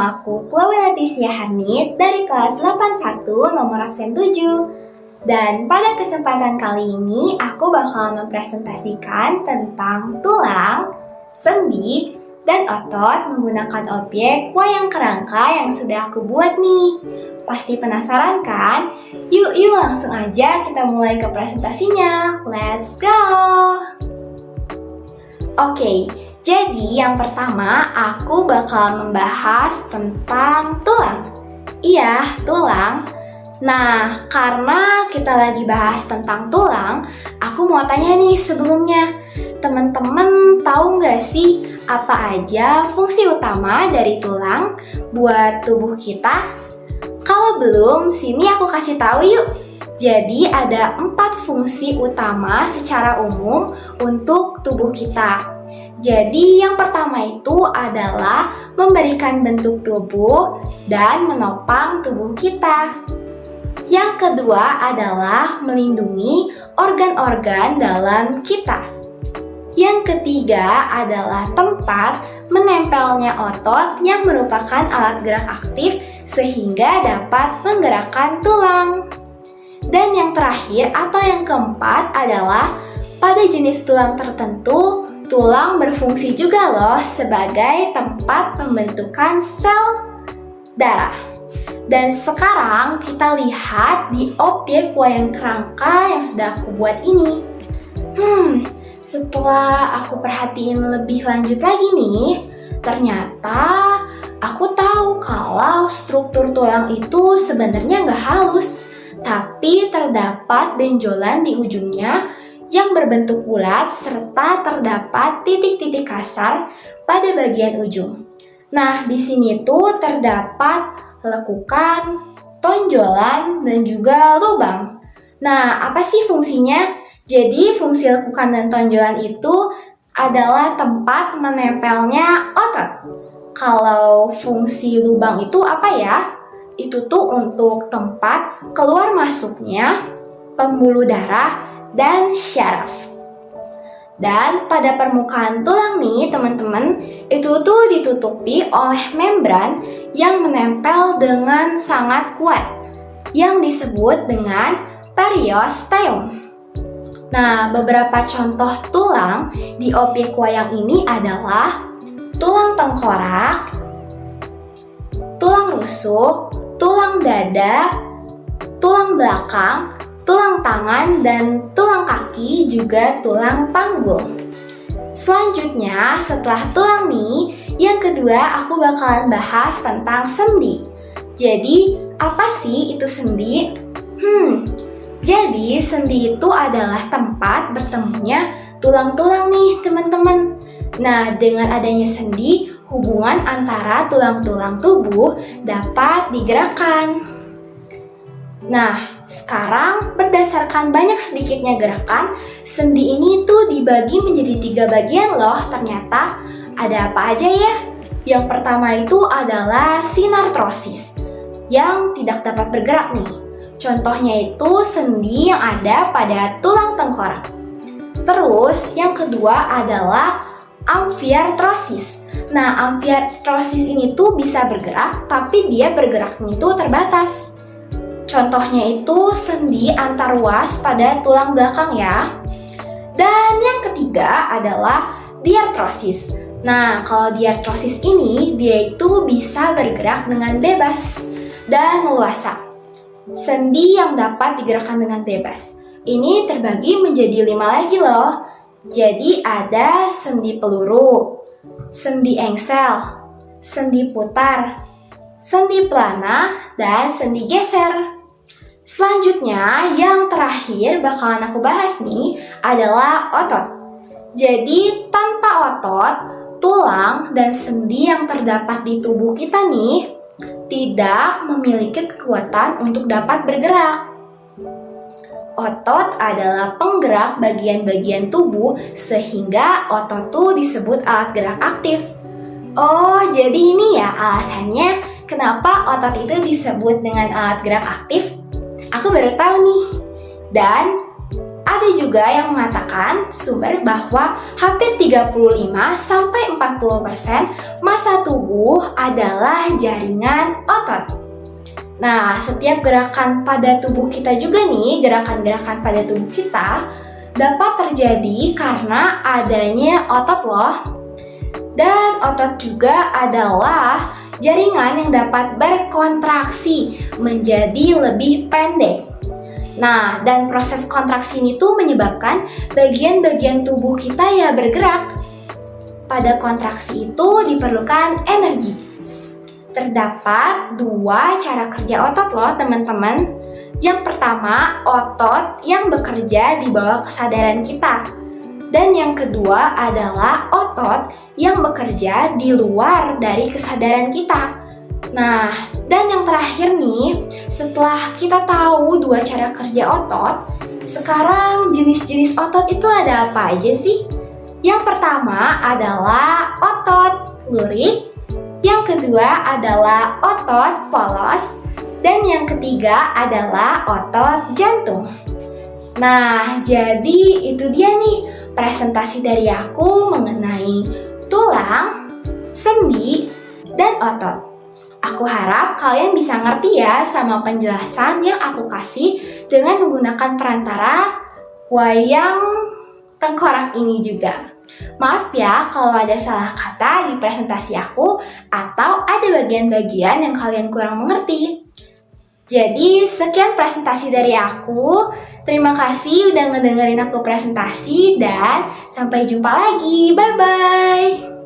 Nama aku Chloe Leticia Hanit dari kelas 81 nomor absen 7. Dan pada kesempatan kali ini aku bakal mempresentasikan tentang tulang, sendi, dan otot menggunakan objek wayang kerangka yang sudah aku buat nih. Pasti penasaran kan? Yuk langsung aja kita mulai ke presentasinya. Let's go! Oke, jadi yang pertama aku bakal membahas tentang tulang. Iya, tulang. Nah, karena kita lagi bahas tentang tulang, aku mau tanya nih sebelumnya. Teman-teman tahu nggak sih apa aja fungsi utama dari tulang buat tubuh kita? Kalau belum, sini aku kasih tahu yuk. Jadi ada 4 fungsi utama secara umum untuk tubuh kita. Jadi yang pertama itu adalah memberikan bentuk tubuh dan menopang tubuh kita. Yang kedua adalah melindungi organ-organ dalam kita. Yang ketiga adalah tempat menempelnya otot yang merupakan alat gerak aktif sehingga dapat menggerakkan tulang. Dan yang terakhir atau yang keempat adalah pada jenis tulang tertentu, tulang berfungsi juga loh sebagai tempat pembentukan sel darah. Dan sekarang kita lihat di objek wayang kerangka yang sudah aku buat ini. Setelah aku perhatiin lebih lanjut lagi nih, ternyata aku tahu kalau struktur tulang itu sebenarnya nggak halus, tapi terdapat benjolan di ujungnya yang berbentuk bulat serta terdapat titik-titik kasar pada bagian ujung. Nah, di sini tuh terdapat lekukan, tonjolan, dan juga lubang. Nah, apa sih fungsinya? Jadi, fungsi lekukan dan tonjolan itu adalah tempat menempelnya otot. Kalau fungsi lubang itu apa ya? Itu tuh untuk tempat keluar masuknya pembuluh darah dan syaraf. Dan pada permukaan tulang nih teman-teman, itu tuh ditutupi oleh membran yang menempel dengan sangat kuat yang disebut dengan periosteum. Nah, beberapa contoh tulang di objek wayang ini adalah tulang tengkorak, tulang rusuk, tulang dada, tulang belakang, tulang tangan, dan tulang kaki, juga tulang panggul. Selanjutnya, setelah tulang nih, yang kedua aku bakalan bahas tentang sendi. Jadi, apa sih itu sendi? Jadi, sendi itu adalah tempat bertemunya tulang-tulang nih teman-teman. Nah, dengan adanya sendi, hubungan antara tulang-tulang tubuh dapat digerakkan. Nah, sekarang berdasarkan banyak sedikitnya gerakan, sendi ini tuh dibagi menjadi 3 bagian loh ternyata. Ada apa aja ya? Yang pertama itu adalah sinartrosis, yang tidak dapat bergerak nih. Contohnya itu sendi yang ada pada tulang tengkorak. Terus, yang kedua adalah amfiartrosis. Nah, amfiartrosis ini tuh bisa bergerak, tapi dia bergeraknya itu terbatas. Contohnya itu sendi antar ruas pada tulang belakang ya. Dan yang ketiga adalah diartrosis. Nah, kalau diartrosis ini, dia itu bisa bergerak dengan bebas dan leluasa. Sendi yang dapat digerakkan dengan bebas ini terbagi menjadi 5 lagi loh. Jadi ada sendi peluru, sendi engsel, sendi putar, sendi pelana, dan sendi geser. Selanjutnya, yang terakhir bakalan aku bahas nih adalah otot. Jadi tanpa otot, tulang dan sendi yang terdapat di tubuh kita nih tidak memiliki kekuatan untuk dapat bergerak. Otot adalah penggerak bagian-bagian tubuh sehingga otot tuh disebut alat gerak aktif. Oh, jadi ini ya alasannya kenapa otot itu disebut dengan alat gerak aktif? Aku baru tahu nih. Dan ada Ada juga yang mengatakan sumber bahwa hampir 35-40% massa tubuh adalah jaringan otot. Nah, setiap gerakan pada tubuh kita juga nih, gerakan-gerakan pada tubuh kita dapat terjadi karena adanya otot loh. Dan otot juga adalah jaringan yang dapat berkontraksi menjadi lebih pendek. Nah, dan proses kontraksi ini tuh menyebabkan bagian-bagian tubuh kita ya bergerak. Pada kontraksi itu diperlukan energi. Terdapat dua cara kerja otot loh teman-teman. Yang pertama, otot yang bekerja di bawah kesadaran kita. Dan yang kedua adalah otot yang bekerja di luar dari kesadaran kita. Nah, dan yang terakhir nih, setelah kita tahu dua cara kerja otot, sekarang jenis-jenis otot itu ada apa aja sih? Yang pertama adalah otot lurik, yang kedua adalah otot polos, dan yang ketiga adalah otot jantung. Nah, jadi itu dia nih presentasi dari aku mengenai tulang, sendi, dan otot. Aku harap kalian bisa ngerti ya sama penjelasan yang aku kasih dengan menggunakan perantara wayang tengkorak ini juga. Maaf ya kalau ada salah kata di presentasi aku atau ada bagian-bagian yang kalian kurang mengerti. Jadi sekian presentasi dari aku. Terima kasih udah ngedengerin aku presentasi dan sampai jumpa lagi. Bye-bye.